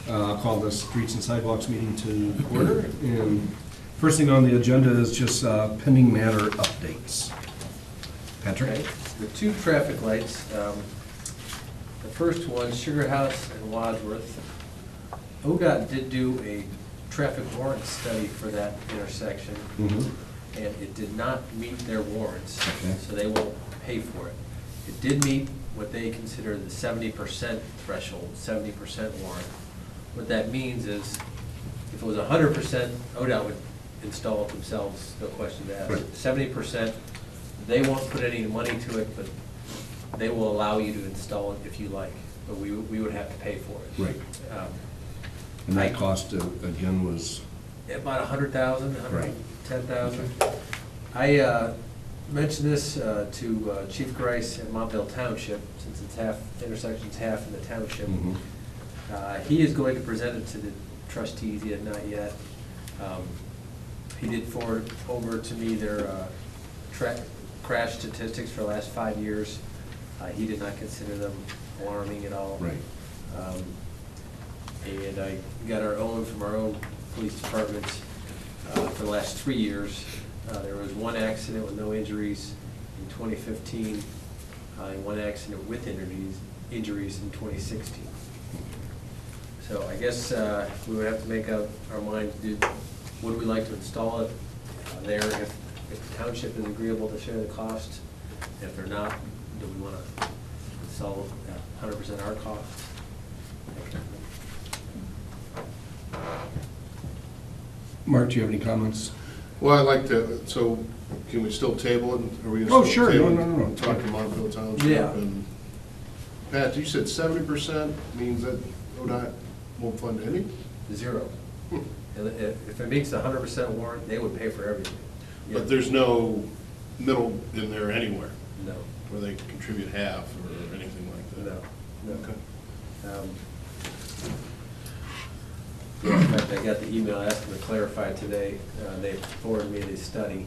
I'll call the Streets and Sidewalks meeting to order. And first thing on the agenda is just pending matter updates. Patrick? Okay, the two traffic lights, the first one, Sugar House and Wadsworth. ODOT did do a traffic warrant study for that intersection, Mm-hmm. and it did not meet their warrants, Okay. so they won't pay for it. It did meet what they consider the 70% threshold, 70% warrant. What that means is, if it was 100%, ODOT would install it themselves, no question to ask. Right. 70%, they won't put any money to it, but they will allow you to install it if you like, but we would have to pay for it. Right. And that cost, again, was? About 100,000, Right. 110,000. I mentioned this to Chief Grice at Montville Township, since it's half, the intersection's half in the township. Mhm. He is going to present it to the trustees, yet not yet. He did forward over to me their crash statistics for the last 5 years. He did not consider them alarming at all. Right. And I got our own from our own police departments for the last 3 years. There was one accident with no injuries in 2015, and one accident with injuries in 2016. So I guess we would have to make up our mind, would we like to install it there if the township is agreeable to share the cost? If they're not, do we want to install 100% our cost? Mark, do you have any comments? Well, I'd like to, so can we still table it? Are we Oh, gonna sure. still table No, it? no, no. Talk to Montville Township. Yeah. And Pat, you said 70% means that ODOT won't fund any? Zero. And if it meets the 100% warrant, they would pay for everything. Yeah. But there's no middle in there anywhere No, where they contribute half or anything like that? no, no. Okay. Yeah, in fact, I got the email asking to clarify today. They forwarded me the study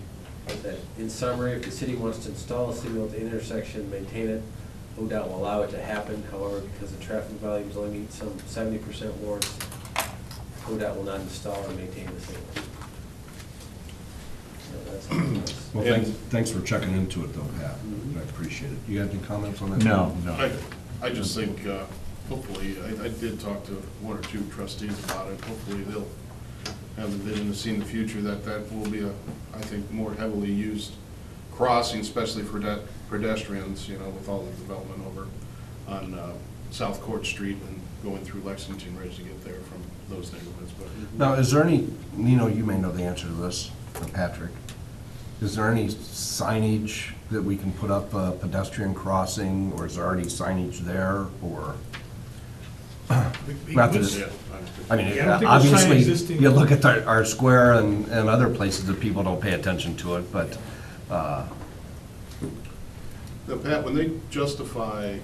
that, in summary, if the city wants to install a signal at the intersection, maintain it, ODOT will allow it to happen. However, because the traffic volumes only meet some 70% warrants, ODOT will not install or maintain the signal. So that's how it is. Well, And- thanks for checking into it, though, Pat. Mhm. I appreciate it. You have any comments on that? No. I just think, hopefully, I did talk to one or two trustees about it. Hopefully, they'll have the vision to see in the future that that will be I think, more heavily used crossing, especially for pedestrians, with all the development over on South Court Street and going through Lexington Ridge to get there from those neighborhoods. But Now, is there any, you may know the answer to this, Patrick. Is there any signage that we can put up, pedestrian crossing, or is there already signage there, or? Not that it's- yeah, I mean, Yeah, I don't think there's sign obviously, existing. you look at our square and other places that people don't pay attention to it, but, Now, Pat, when they justify,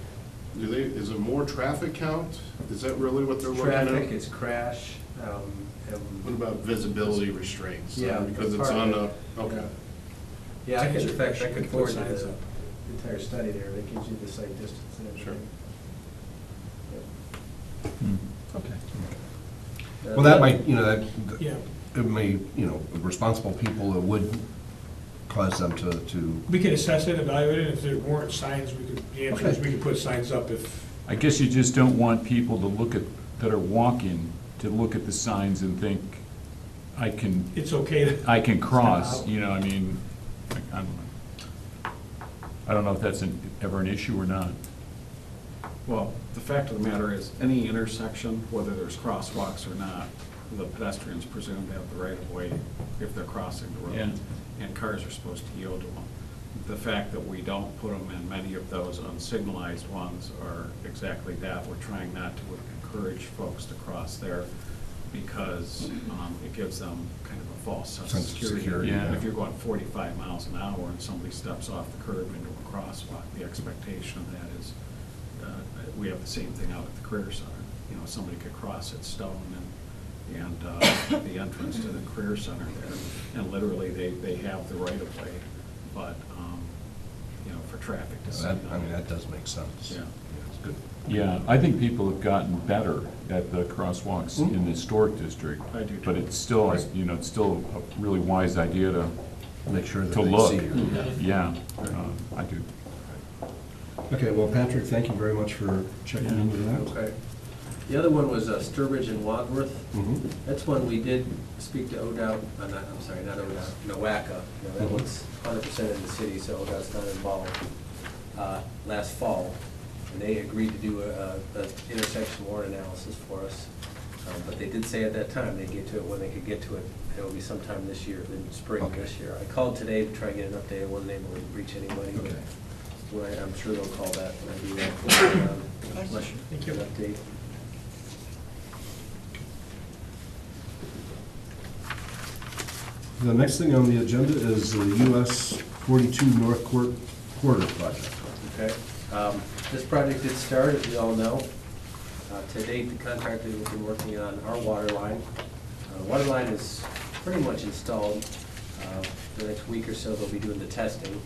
is it more traffic count? Is that really what they're looking at? Traffic, it's crash. What about visibility restraints? Yeah, Because that's it's part on of the, okay. Yeah, I can, in fact, I They could could forward put you signs the up. entire study there, that gives you the site distance and everything. okay. Yep. Well, that might, Yeah, it may, responsible people, it would cause them to, we could assess it, evaluate it, if there weren't signs, the answer is we could put signs up if, I guess you just don't want people to look at, that are walking, to look at the signs and think, I can it's okay to. cross, Step out. I mean, I don't know if that's ever an issue or not. Well, the fact of the matter is, any intersection, whether there's crosswalks or not, the pedestrians presume to have the right of way if they're crossing the Yeah. road, and cars are supposed to yield to them. The fact that we don't put them in many of those unsignalized ones are exactly that. We're trying not to encourage folks to cross there because it gives them kind of a false sense of Sense of security. security, yeah. And if you're going 45 miles an hour and somebody steps off the curb into a crosswalk, the expectation of that is, we have the same thing out at the Career Center. Somebody could cross at Stone and the entrance to the Career Center there, and literally they have the right of way, but, for traffic to see. that does make sense. Yeah. Yes. Good. Yeah, I think people have gotten better at the crosswalks in the historic district. I do too. But it's still, it's still a really wise idea to Make sure that to they look. see you. Yeah, I do. Okay, well, Patrick, thank you very much for checking into that. Okay. The other one was Sturbridge and Wadsworth. Mhm. That's one we did speak to ODOT, I'm sorry, not ODOT, NOACA. You know, that Mhm. one's 100% in the city, so ODOT's not involved. Last fall, and they agreed to do a intersection warrant analysis for us. But they did say at that time they'd get to it when they could get to it. It will be sometime this year, in spring Okay. this year. I called today to try and get an update. I wasn't able to reach anybody. but Okay. I'm sure they'll call back when I do that. Thank you. An update. The next thing on the agenda is the US 42 North Quarter project. Okay. This project did start, as you all know. To date, the contractor has been working on our water line. Water line is pretty much installed. The next week or so, they'll be doing the testing.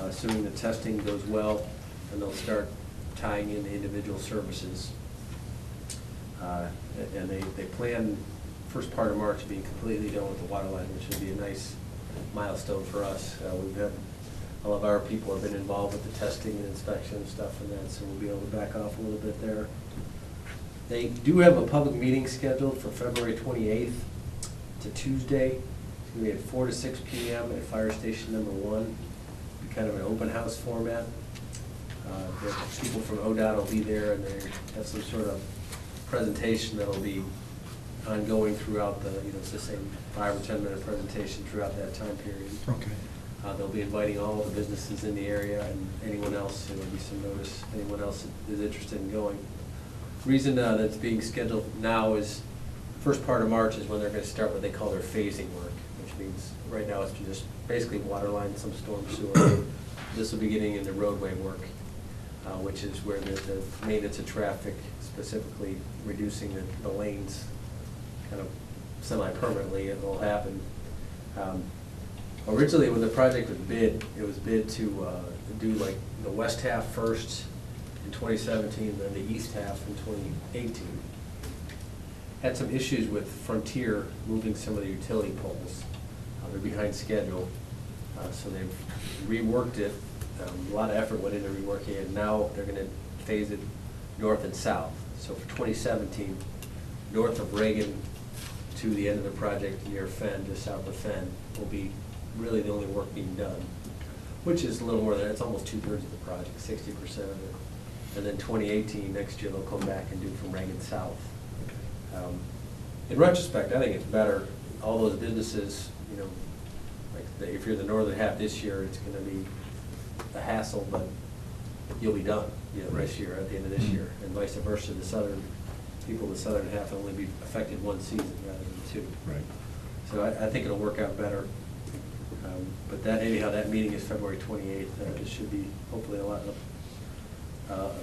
Assuming the testing goes well, and they'll start tying in the individual services. And they plan first part of March being completely done with the water line, which would be a nice milestone for us. We've had, all of our people have been involved with the testing and inspection and stuff and that, so we'll be able to back off a little bit there. They do have a public meeting scheduled for February 28th. It's a Tuesday. It's going to be at 4 to 6 p.m. at Fire Station Number 1. Be kind of an open house format. The people from ODOT will be there, and they have some sort of presentation that'll be ongoing throughout the, it's the same 5 or 10 minute presentation throughout that time period. Okay. They'll be inviting all the businesses in the area and anyone else, there'll be some notice, anyone else that is interested in going. Reason that's being scheduled now is, first part of March is when they're gonna start what they call their phasing work, which means right now it's just basically water line, some storm sewer. This will be getting into roadway work, which is where the maintenance of traffic, specifically reducing the lanes kind of semi-permanently, it will happen. Originally, when the project was bid, it was bid to do like the west half first in 2017, then the east half in 2018. Had some issues with Frontier moving some of the utility poles. They're behind schedule, so they've reworked it. A lot of effort went into reworking it. Now they're going to phase it north and south. So for 2017, north of Reagan to the end of the project near Fenn, just south of Fenn, will be really the only work being done, which is a little more than, it's almost 2/3 of the project, 60% of it. And then 2018, next year, they'll come back and do from Reagan south. In retrospect, I think it's better. All those businesses, like if you're the northern half this year, it's going to be a hassle, but you'll be done, this year, at the end of this year, and vice versa. The southern people, the southern half will only be affected one season rather than two. Right. So I think it'll work out better. But that, anyhow, that meeting is February 28th. It should be hopefully a lot of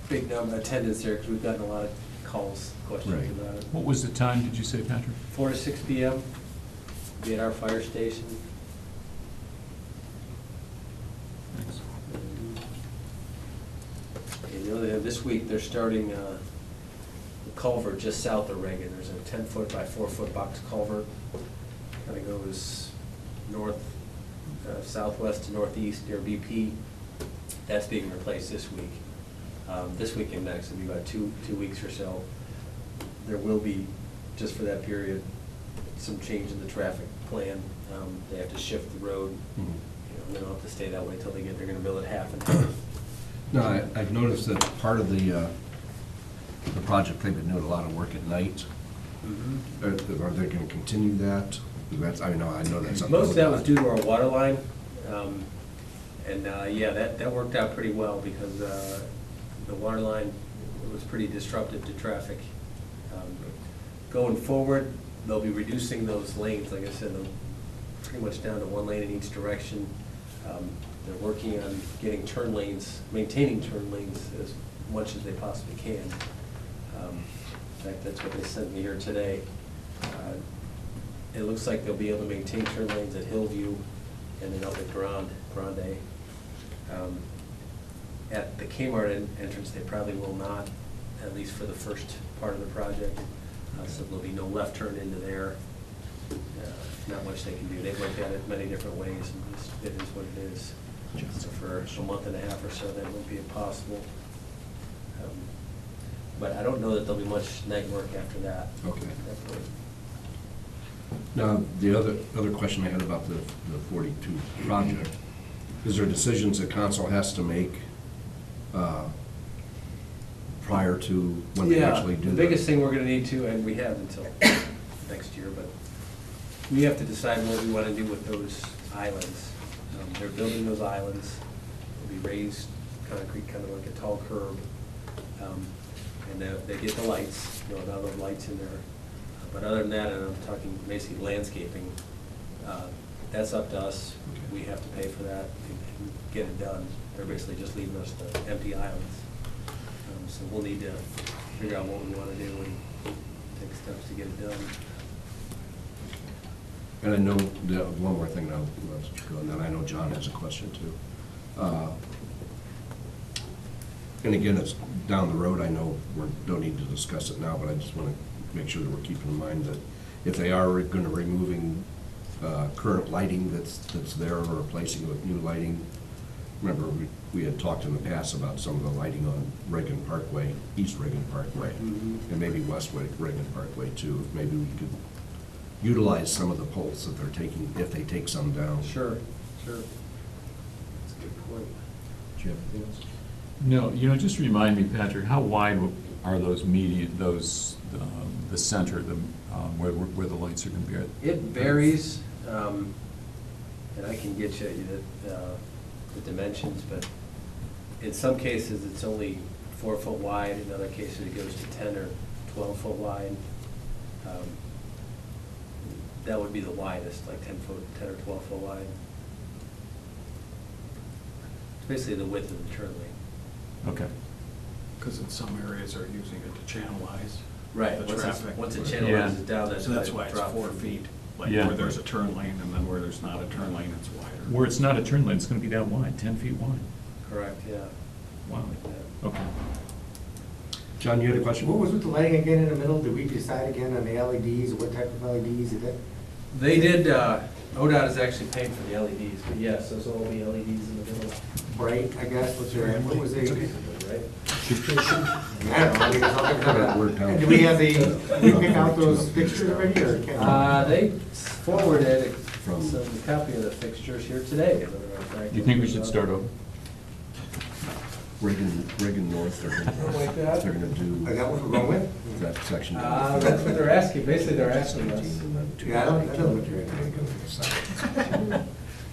big number attendance there, because we've gotten a lot of calls, questions Right. about it. What was the time, did you say, Patrick? 4 to 6 p.m. be at our fire station. Thanks. And the other thing, this week, they're starting the culvert just south of Reagan. There's a 10-foot by 4-foot box culvert. Kind of goes north, southwest to northeast near BP. That's being replaced this week. This week and next, it'll be about two weeks or so. There will be, just for that period, some change in the traffic plan. They have to shift the road. Mhm. They don't have to stay that way until they they're gonna build it half and half. No, I've noticed that part of the project, they've been doing a lot of work at night. Are they gonna continue that? I know that's something. Most of that was due to our water line. That worked out pretty well, because the water line was pretty disruptive to traffic. Going forward, they'll be reducing those lanes, like I said, they'll pretty much down to 1 lane in each direction. They're working on getting turn lanes, maintaining turn lanes as much as they possibly can. In fact, that's what they sent me here today. It looks like they'll be able to maintain turn lanes at Hillview and then up at Grande. at the Kmart entrance, they probably will not, at least for the first part of the project. So there'll be no left turn into there. Not much they can do. They've looked at it many different ways, and just, it is what it is. So for a month and a half or so, that won't be impossible. But I don't know that there'll be much night work after that. Okay. Definitely. Now, the other question I had about the 42 project, is there decisions that council has to make prior to when they actually do The biggest thing we're gonna need to, and we have until next year, but we have to decide what we wanna do with those islands. They're building those islands, they'll be raised concrete, kind of like a tall curb. And they get the lights, now the lights in there. But other than that, and I'm talking basically landscaping, that's up to us. We have to pay for that and get it done. They're basically just leaving us the empty islands. So we'll need to figure out what we want to do and take steps to get it done. And I know, one more thing, I'll let you go, and then I know John has a question too. And again, it's down the road, I know we don't need to discuss it now, but I just want to make sure that we're keeping in mind that if they are going to removing current lighting that's there or replacing it with new lighting, remember, we had talked in the past about some of the lighting on Reagan Parkway, East Reagan Parkway, and maybe West Reagan Parkway too. Maybe we could utilize some of the poles that they're taking, if they take some down. Sure. That's a good point. Do you have anything else? No, just remind me, Patrick, how wide are those median, the center, where the lights are going to be at? It varies, and I can get you the dimensions, but in some cases, it's only 4 foot wide. In other cases, it goes to 10 or 12 foot wide. That would be the widest, like 10 or 12 foot wide. It's basically the width of the turn lane. Okay. Because in some areas are using it to channelize Right, the once traffic. the channel Yeah. is down, that's. So that's why it's 4 feet, like Yeah. where there's a turn lane, and then where there's not a turn lane, it's wider. Where it's not a turn lane, it's going to be that wide, 10 feet wide. Correct, yeah. Wow. Yeah. Okay. John, you had a question? What was with the lighting again in the middle? Did we decide again on the LEDs, or what type of LEDs? Is that They did, ODOT is actually paying for the LEDs, but yes, those will all be LEDs in the middle. bright, I guess? What was the? Right? I don't know. I mean, it's all different. And do we have we pick out those fixtures already, or can? They forwarded some copy of the fixtures here today, as a matter of fact. Do you think we should start over? Reagan North, they're Like that? going to do Is that what we're going with? that section. That's what they're asking, basically they're asking us. Yeah, I don't look right.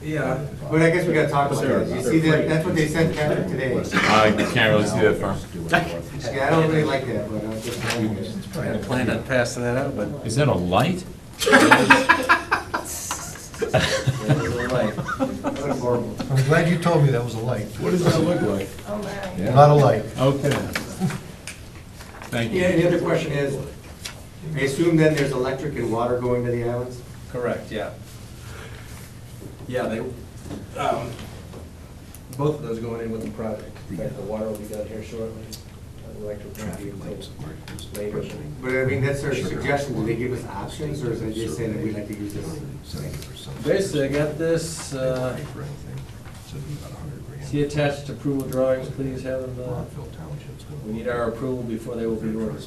Yeah. But I guess we gotta talk about that. You see that, that's what they sent Patrick today. I can't really see that far. Yeah, I don't really like that, but I'm just telling you. I had planned on passing that out, but. Is that a light? That looks horrible. I'm glad you told me that was a light. What does that look like? Not a light. Okay. Thank Yeah, you. the other question is, I assume then there's electric and water going to the islands? Correct, yeah. Yeah, they, both of those going in with the project. In fact, the water will be done here shortly. The electric won't be until later. But I mean, that's their suggestion. Do they give us options, or is it just saying that we'd like to use this? Basically, I got this, see attached approval drawings, please have them, we need our approval before they will be ordered.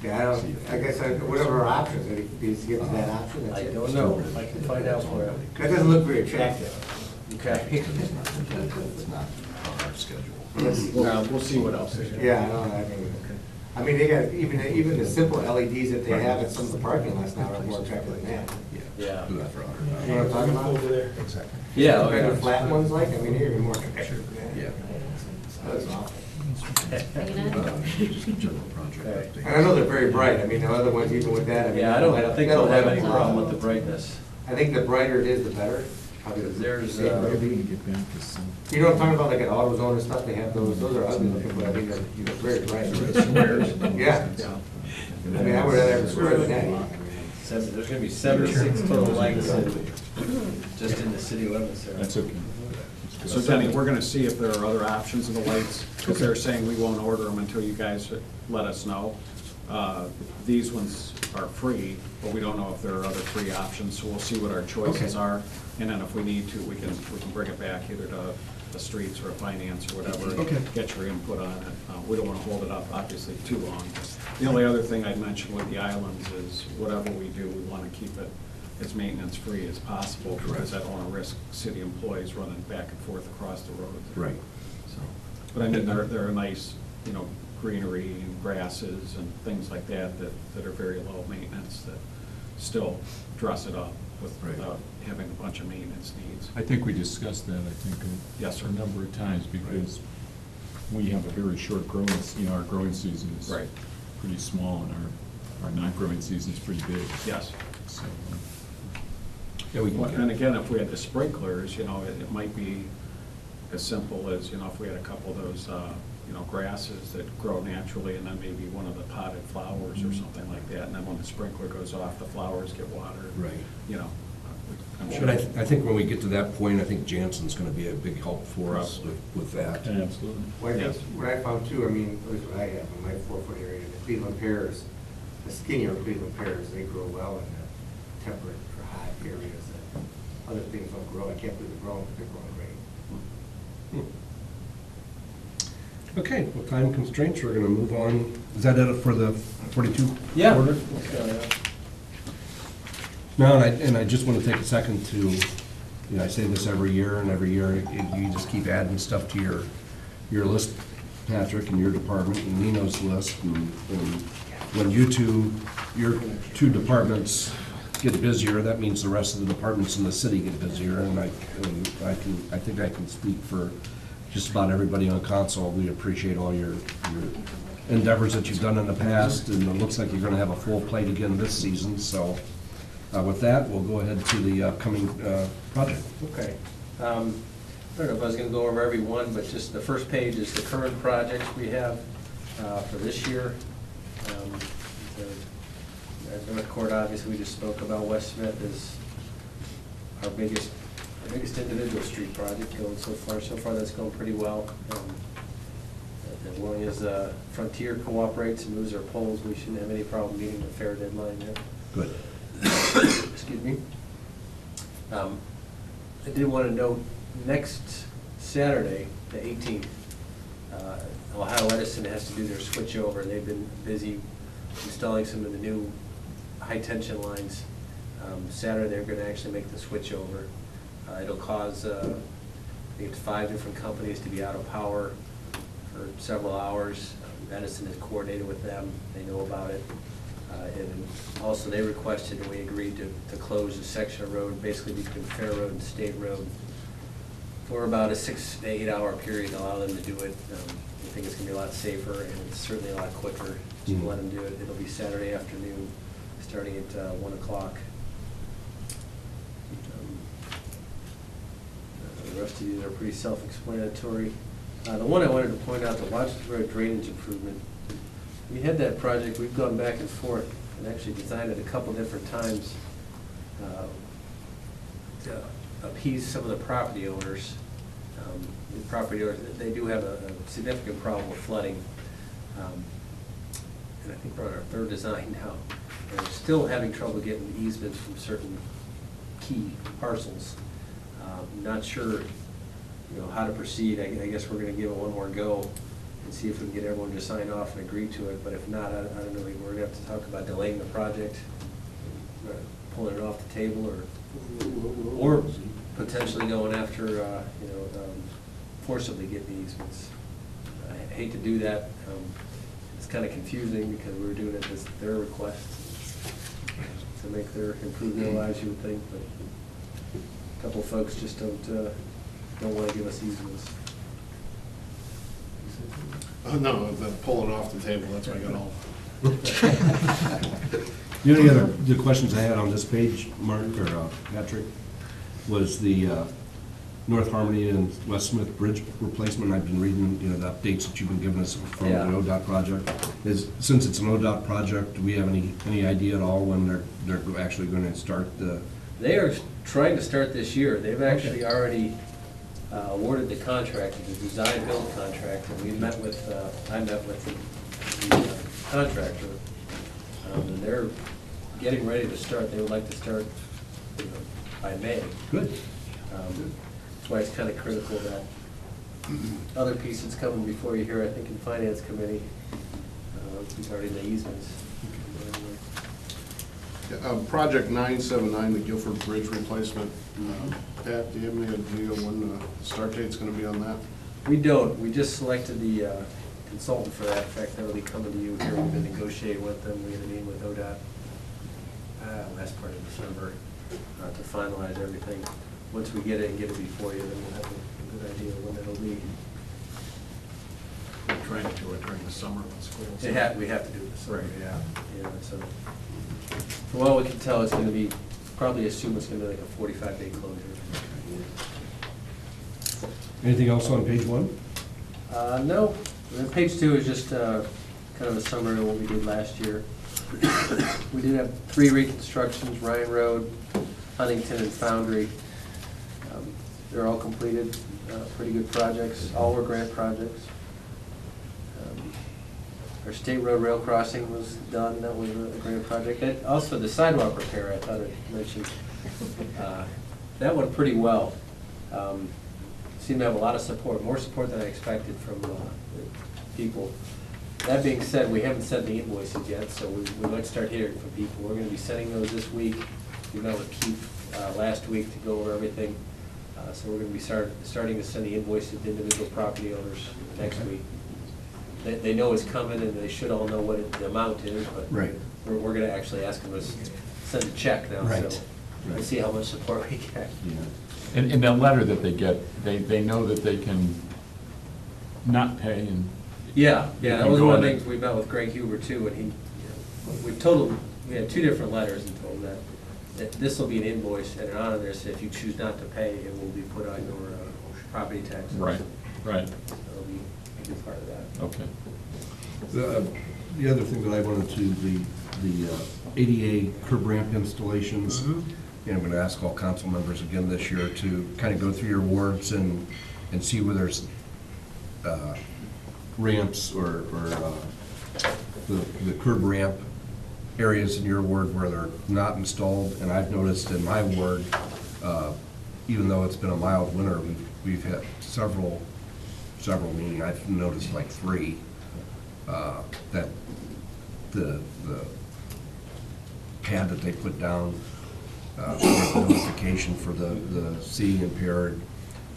Yeah, I guess, whatever our options, if you just give us that option, that's I it. don't know, I can find out for you. That doesn't look very attractive. Okay. We'll see what else is here. Yeah, I mean, they got, even the simple LEDs that they have at some of the parking lots now are more attractive than that. Yeah. You know what I'm talking about? Over there. Exactly. Yeah. oh, Like yeah. the flat ones like, I mean, they're even more attractive than that. Yeah. That's awful. General project Okay. update. And I know they're very bright, I mean, the other ones, even with that, I mean. Yeah, I don't think they'll have any that'll problem with the brightness. I think the brighter it is, the better. Probably Because there's, You know what I'm talking about, like at AutoZone and stuff, they have those are ugly looking, but I mean, they're very bright. Yeah. I mean, I would rather have a square than that. There's gonna be 76 total lights just in the city limits there. That's okay. So Denny, we're gonna see if there are other options of the lights, because they're saying we won't order them until you guys let us know. These ones are free, but we don't know if there are other free options, so we'll see what our choices Okay. are. And then if we need to, we can bring it back either to the streets or finance or whatever. Okay. Get your input on it. We don't wanna hold it up, obviously, too long. The only other thing I'd mention with the islands is whatever we do, we wanna keep it as maintenance-free as possible, because I don't wanna risk city employees running back and forth across the road. Right. So, but I mean, there are nice, you know, greenery and grasses and things like that that are very low maintenance, that still dress it up Right. without having a bunch of maintenance needs. I think we discussed that, I think, Yes, sir. a number of times, because we have a very short growing, our growing season is Right. pretty small, and our non-growing season is pretty big. Yes. So, Yeah, we Well, can and get, again, if we had the sprinklers, you know, it might be as simple as, you know, if we had a couple of those, you know, grasses that grow naturally, and then maybe one of the potted flowers or something like that, and then when the sprinkler goes off, the flowers get watered. Right. You know, I'm but sure. I think when we get to that point, I think Jansen's gonna be a big help for us with that. absolutely. What I Yes. what I found too, I mean, at least what I have in my 4-foot area, the Cleveland pears, the skinnier Cleveland pears, they grow well in the temperate or hot areas that other things don't grow. I can't believe they're growing, but they're growing great. Okay, well, time constraints, we're gonna move on. Is that it for the 42? Yeah. order? No, and I just want to take a second to, you know, I say this every year, and every year you just keep adding stuff to your list, Patrick, and your department, and Nino's list, and when your two departments get busier, that means the rest of the departments in the city get busier, and I think I can speak for just about everybody on council. We appreciate all your endeavors that you've done in the past, and it looks like you're gonna have a full plate again this season, so with that, we'll go ahead to the upcoming project. Okay. I don't know if I was gonna go over every one, but just the first page is the current projects we have for this year. The North Court, obviously, we just spoke about. West Smith is our biggest individual street project going so far. So far, that's going pretty well. As long as Frontier cooperates and moves our poles, we shouldn't have any problem meeting the fair deadline there. Good. Excuse me. I did want to note, next Saturday, the 18th, Ohio Edison has to do their switch over. They've been busy installing some of the new high-tension lines. Saturday, they're going to actually make the switch over. It'll cause, I think it's 5 different companies to be out of power for several hours. Edison has coordinated with them. They know about it. And also, they requested, and we agreed to close a section of road, basically between Fair Road and State Road, for about a 6 to 8 hour period to allow them to do it. I think it's gonna be a lot safer, and it's certainly a lot quicker to let them do it. It'll be Saturday afternoon, starting at 1 o'clock. The rest of these are pretty self-explanatory. The one I wanted to point out, the Washington Road drainage improvement. We had that project, we've gone back and forth and actually designed it a couple different times to appease some of the property owners. The property owners, they do have a significant problem with flooding. And I think we're on our third design now. And we're still having trouble getting easements from certain key parcels. Not sure, how to proceed. I guess we're gonna give it one more go and see if we can get everyone to sign off and agree to it. But if not, I don't know, we're gonna have to talk about delaying the project, pulling it off the table, or potentially going after, forcibly getting easements. I hate to do that. It's kind of confusing because we were doing it as their request to improve their lives, you would think, but a couple folks just don't want to give us easements. No, the pulling off the table, that's why I got all. The only other questions I had on this page, Mark or Patrick, was the North Harmony and West Smith Bridge replacement. I've been reading, the updates that you've been giving us from the Yeah. ODOT project. Since it's an ODOT project, do we have any idea at all when they're actually gonna start the? They are trying to start this year. They've actually already awarded the contract, the design-build contract, and I met with the contractor, and they're getting ready to start. They would like to start by May. Good. That's why it's kind of critical that other piece that's coming before you here, I think in Finance Committee, regarding the easements. Project 979, the Guilford Bridge replacement. Pat, do you have any idea when the start date's gonna be on that? We don't. We just selected the consultant for that. In fact, that'll be coming to you here. We've been negotiating with them. We had a meeting with ODOT last part of December to finalize everything. Once we get it and get it before you, then we'll have a good idea of when it'll be. We're trying to do it during the summer when school's. We have to do this. Right. Yeah, so, from what we can tell, it's gonna be, probably assume it's gonna be like a 45-day closure. Anything else on page 1? No, and page 2 is just kind of a summary of what we did last year. We did have 3 reconstructions, Ryan Road, Huntington, and Foundry. They're all completed, pretty good projects, all were grant projects. Our State Road Rail Crossing was done, that was a grant project. And also the sidewalk repair, I thought I mentioned, that went pretty well. Seemed to have a lot of support, more support than I expected from people. That being said, we haven't sent the invoices yet, so we might start hearing from people. We're gonna be sending those this week. We met with Keith last week to go over everything. So we're gonna be starting to send the invoices to individual property owners next week. They know it's coming and they should all know what the amount is, but Right. we're gonna actually ask them to send a check now, Right. so we'll see how much support we get. Yeah. In that letter that they get, they know that they can not pay and. Yeah, You that can was go one of on the it. things we met with Greg Huber too, and we had 2 different letters and told them that this will be an invoice, and on there says if you choose not to pay, it will be put on your property taxes. Right, right, That'll be a good part of that. okay. The other thing that I wanted to, the ADA curb ramp installations, and I'm going to ask all council members again this year to kind of go through your wards and see where there's ramps or the curb ramp areas in your ward where they're not installed. And I've noticed in my ward, even though it's been a mild winter, we've had several, meaning I've noticed like 3, that the pad that they put down, notification for the seeing impaired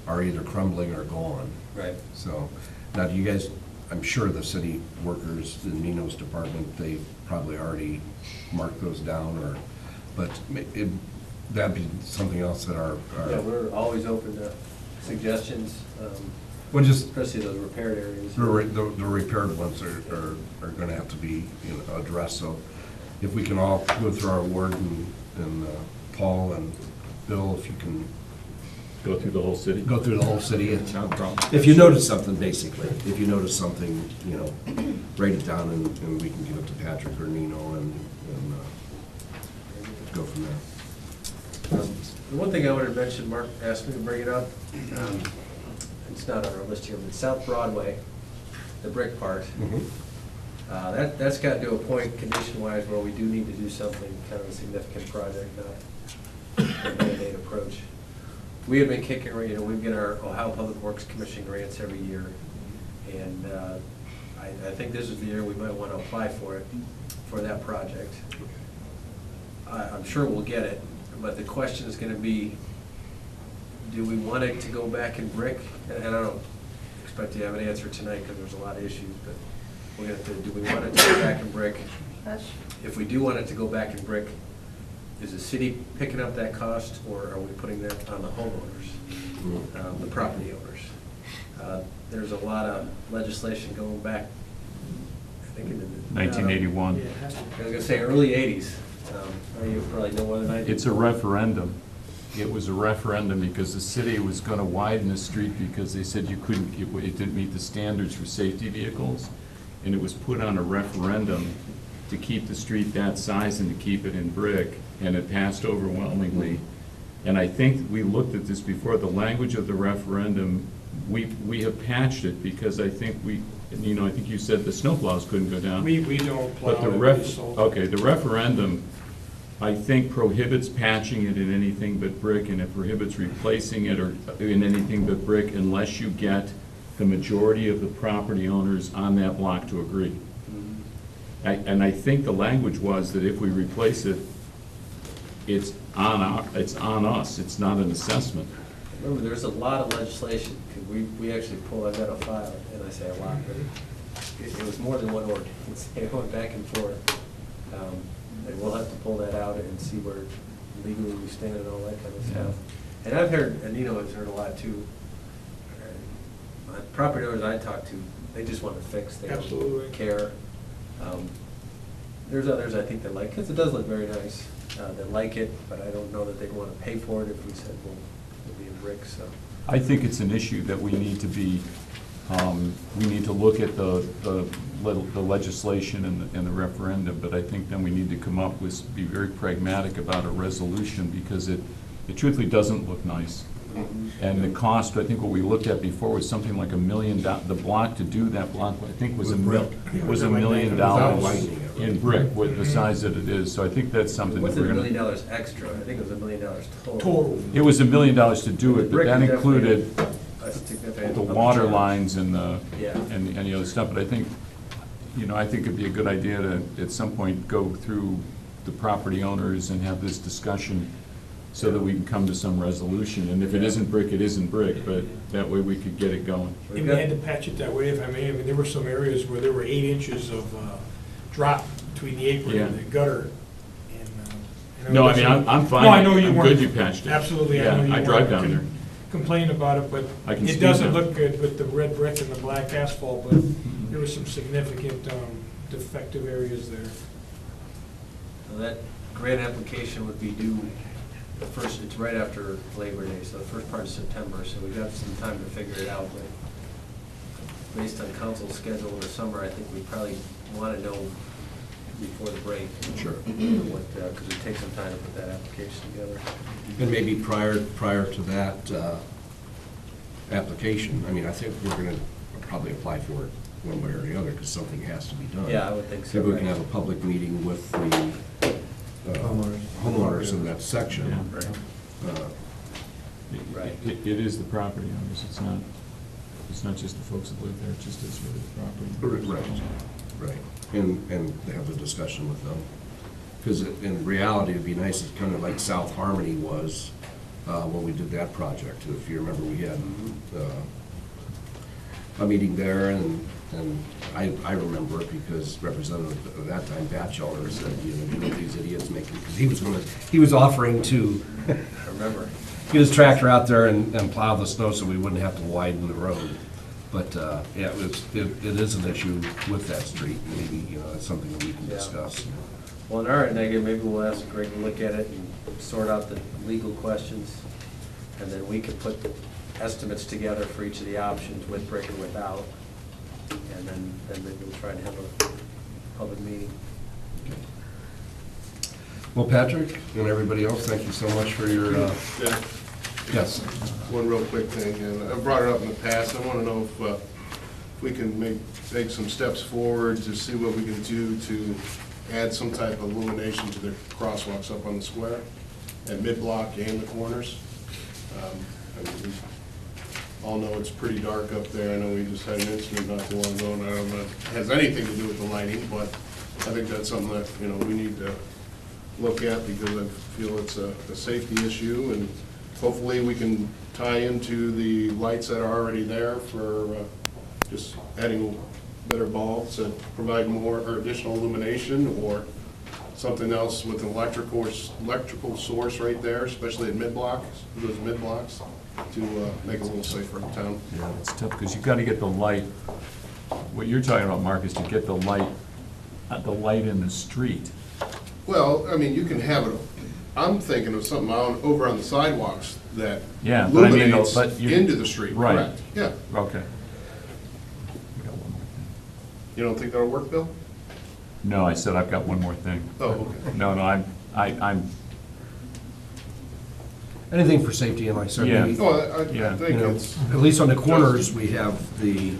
are either crumbling or gone. Right. So, now do you guys, I'm sure the city workers in Nino's department, they probably already marked those down, but that'd be something else that our. Yeah, we're always open to suggestions, Well, just, especially those repaired areas. the repaired ones are gonna have to be, addressed, so if we can all go through our ward and Paul and Bill, if you can Go through the whole city? go through the whole city. No problem. If you notice something, basically, if you notice something, write it down and we can give it to Patrick or Nino and go from there. The one thing I wanted to mention, Mark asked me to bring it up, it's not on our list here, but South Broadway, the brick part, that's got to a point condition-wise where we do need to do something, kind of a significant project, not a Band-Aid approach. We have been kicking, we get our Ohio Public Works Commission grants every year, and I think this is the year we might want to apply for it, for that project. I'm sure we'll get it, but the question is going to be, do we want it to go back in brick? And I don't expect you to have an answer tonight because there's a lot of issues, but we're going to, do we want it to go back in brick? If we do want it to go back in brick, is the city picking up that cost, or are we putting that on the homeowners, the property owners? There's a lot of legislation going back, I think in the 1981. I was gonna say early '80s. You probably know more than I do. It's a referendum. it was a referendum because the city was gonna widen the street because they said you couldn't, it didn't meet the standards for safety vehicles. And it was put on a referendum to keep the street that size and to keep it in brick, and it passed overwhelmingly. And I think we looked at this before, the language of the referendum, we have patched it because I think I think you said the snowplows couldn't go down. We don't plow But the it, so. okay, the referendum, I think prohibits patching it in anything but brick, and it prohibits replacing it or in anything but brick unless you get the majority of the property owners on that block to agree. And I think the language was that if we replace it, it's on us, it's not an assessment. Remember, there's a lot of legislation, 'cause we actually pulled, I've got a file, and I say a lot, but it was more than one ordinance, it went back and forth. And we'll have to pull that out and see where legally we stand and all that kind of stuff. And I've heard, and has heard a lot too, property owners I talk to, they just want it fixed, they Absolutely. don't care. There's others I think that like, because it does look very nice, that like it, but I don't know that they'd want to pay for it if we said, well, it'll be in bricks, so. I think it's an issue that we need to be, we need to look at the legislation and the referendum, but I think then we need to come up with, be very pragmatic about a resolution, because it truthfully doesn't look nice. And the cost, I think what we looked at before was something like $1 million, the block to do that block, I think was $1 million Without widening it. in brick, with the size that it is, so I think that's something It that we're wasn't $1 gonna. million extra, I think it was $1 million total. Total. It was $1 million to do it, but Brick that is definitely included a significant the upper water charge. lines and Yeah. and the other stuff, but I think, I think it'd be a good idea to, at some point, go through the property owners and have this discussion so that we can come to some resolution, and if it isn't brick, it isn't brick, but that way we could get it going. And we had to patch it that way, if I may. I mean, there were some areas where there were 8 inches of drop between the apron and the gutter. And, No, I mean, I'm fine. No, I know you I'm weren't. good you patched it. Absolutely, I Yeah, know you I weren't. drive down there. Complain about it, but I can it speak doesn't now. look good with the red brick and the black asphalt, but there were some significant defective areas there. So that grant application would be due the first, it's right after Labor Day, so the first part of September, so we've got some time to figure it out, but based on council's schedule in the summer, I think we probably want to know before the break. Sure. What, because it takes some time to put that application together. And maybe prior to that application, I mean, I think we're gonna probably apply for it one way or the other, because something has to be done. Yeah, I would think so. Maybe we can right. have a public meeting with the homeowners in that section. Yeah. Right. Uh, Right. It is the property owners, it's not just the folks that live there, it just is really the property. Right, and have a discussion with them. Because in reality, it'd be nice, it's kind of like South Harmony was when we did that project. If you remember, we had a meeting there, and I remember it because Representative at that time, Batchelor, said, you know these idiots making, because he was offering to I remember. get his tractor out there and plow the snow so we wouldn't have to widen the road. But, yeah, it is an issue with that street. Maybe, it's something that we can Yeah. discuss. Well, in our negative, maybe we'll ask Greg to look at it and sort out the legal questions, and then we can put estimates together for each of the options, with brick and without, and then maybe we'll try and have a public meeting. Well, Patrick and everybody else, thank you so much for your, Yeah. yes. One real quick thing, and I've brought it up in the past, I want to know if we can make some steps forward to see what we can do to add some type of illumination to the crosswalks up on the square at mid-block and the corners. I mean, we all know it's pretty dark up there. I know we just had an incident not too long ago, and I don't know if it has anything to do with the lighting, but I think that's something that, we need to look at, because I feel it's a safety issue, and hopefully we can tie into the lights that are already there for just adding better bulbs that provide more or additional illumination, or something else with an electrical source right there, especially at mid-blocks, those mid-blocks, to make it a little safer in town. Yeah, it's tough, because you've got to get the light, what you're talking about, Mark, is to get the light in the street. Well, I mean, you can have it I'm thinking of something over on the sidewalks that Yeah, but I mean, illuminates but you- into the street, Right. correct? Yeah. Okay. We got one more thing. You don't think that'll work, Bill? No, I said I've got one more thing. Oh, okay. No, I'm, Anything for safety, and like I said, Yeah. maybe, No, I Yeah. think you know, it's, at least on the corners, we have the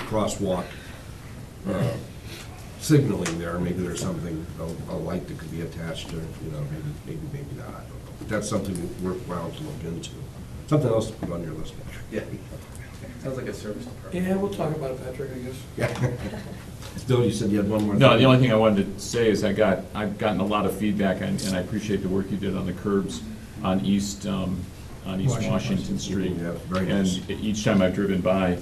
crosswalk signaling there. Maybe there's something, a light that could be attached to, you know, maybe not, I don't know. But that's something worthwhile to look into. Something else to put on your list, Patrick. Sounds like a service department. Yeah, we'll talk about it, Patrick, I guess. Yeah. Bill, you said you had one more thing? no, the only thing I wanted to say is I've gotten a lot of feedback, and I appreciate the work you did on the curbs on East Washington Street. Yeah, very nice. And each time I've driven by,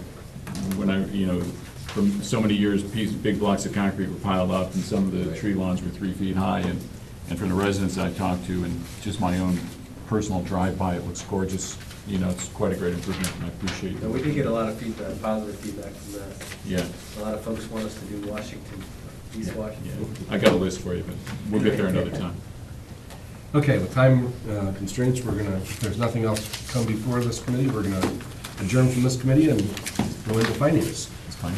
when I, you know, from so many years, big blocks of concrete were piled up, and some of the tree lawns were 3 feet high, and from the residents I talked to, and just my own personal drive-by, it looks gorgeous. You know, it's quite a great improvement, and I appreciate it. And we did get a lot of feedback, positive feedback from that. Yeah, A lot of folks want us to do Washington, East yeah. Washington. I got a list for you, but we'll get there another time. Okay, with time constraints, we're gonna, if there's nothing else come before this committee, we're gonna adjourn from this committee and go into finance. It's fine.